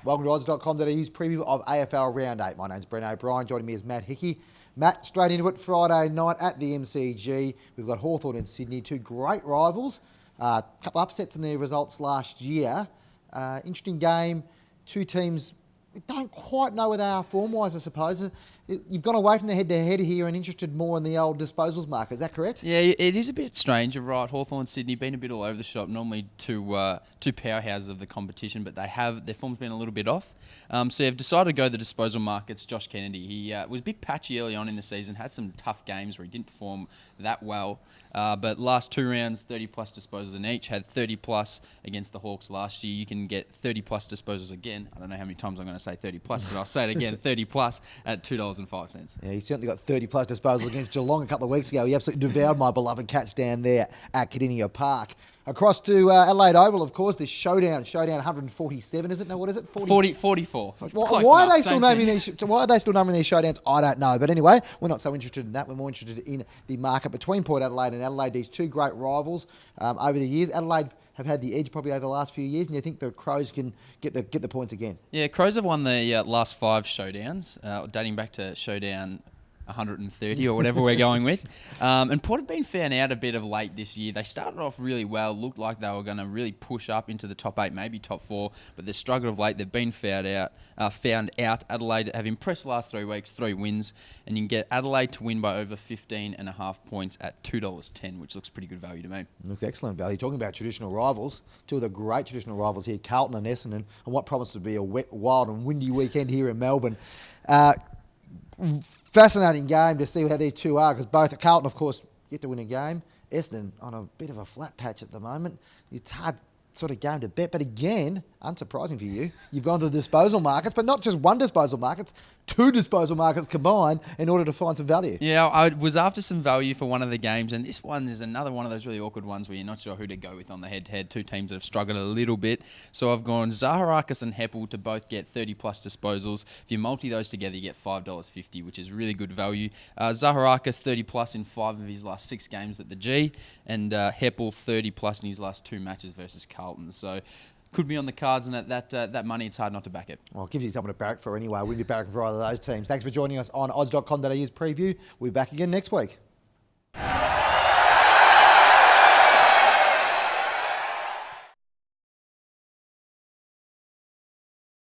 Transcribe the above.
Welcome to Odds.com.au's preview of AFL Round 8. My name's Bren O'Brien. Joining me is Matt Hickey. Matt, straight into it, Friday night at the MCG. We've got Hawthorn and Sydney, two great rivals. A couple upsets in their results last year. Interesting game. Two teams, we don't quite know where they are form-wise, I suppose. You've gone away from the head-to-head here and interested more in the old disposals market. Is that correct? Yeah, it is a bit strange. You're right. Hawthorn, Sydney, been a bit all over the shop. Normally two powerhouses of the competition, but their form's been a little bit off. So you've decided to go the disposal markets. Josh Kennedy, he was a bit patchy early on in the season, had some tough games where he didn't perform that well. But last two rounds, 30-plus disposals in each, had 30-plus against the Hawks last year. You can get 30-plus disposals again. I don't know how many times I'm going to say 30-plus, but I'll say it again, 30-plus at $2.05. Yeah, he certainly got 30-plus disposals against Geelong a couple of weeks ago. He absolutely devoured my beloved Cats down there at Kardinia Park. Across to Adelaide Oval, of course, this showdown 147, isn't it? What is it? 44. Why are they still numbering these showdowns? I don't know. But anyway, we're not so interested in that. We're more interested in the market between Port Adelaide and Adelaide, these two great rivals over the years. Adelaide have had the edge probably over the last few years, and you think the Crows can get the points again? Yeah, Crows have won the last 5 showdowns, dating back to showdown 130 or whatever we're going with. And Port have been found out a bit of late this year. They started off really well, looked like they were going to really push up into the top 8, maybe top 4, but they've struggled of late. They've been found out. Adelaide have impressed the last 3 weeks, 3 wins, and you can get Adelaide to win by over 15.5 points at $2.10, which looks pretty good value to me. Looks excellent value. Talking about traditional rivals, two of the great traditional rivals here, Carlton and Essendon, and what promises to be a wet, wild and windy weekend here in Melbourne. Fascinating game to see how these two are, because both Carlton, of course, get to win a game. Essendon on a bit of a flat patch at the moment. It's hard sort of game to bet, but again, unsurprising for you, you've gone to the disposal markets, but not just one disposal market, 2 disposal markets combined in order to find some value. Yeah, I was after some value for one of the games, and this one is another one of those really awkward ones where you're not sure who to go with on the head-to-head. Two teams that have struggled a little bit. So I've gone Zaharakis and Heppel to both get 30-plus disposals. If you multi those together, you get $5.50, which is really good value. Zaharakis 30-plus in 5 of his last 6 games at the G, and Heppel 30-plus in his last 2 matches versus Carlton. So could be on the cards, and at that money, it's hard not to back it. Well, it gives you something to barrack for anyway. We'll be barracking for either of those teams. Thanks for joining us on Odds.com.au's preview. We'll be back again next week.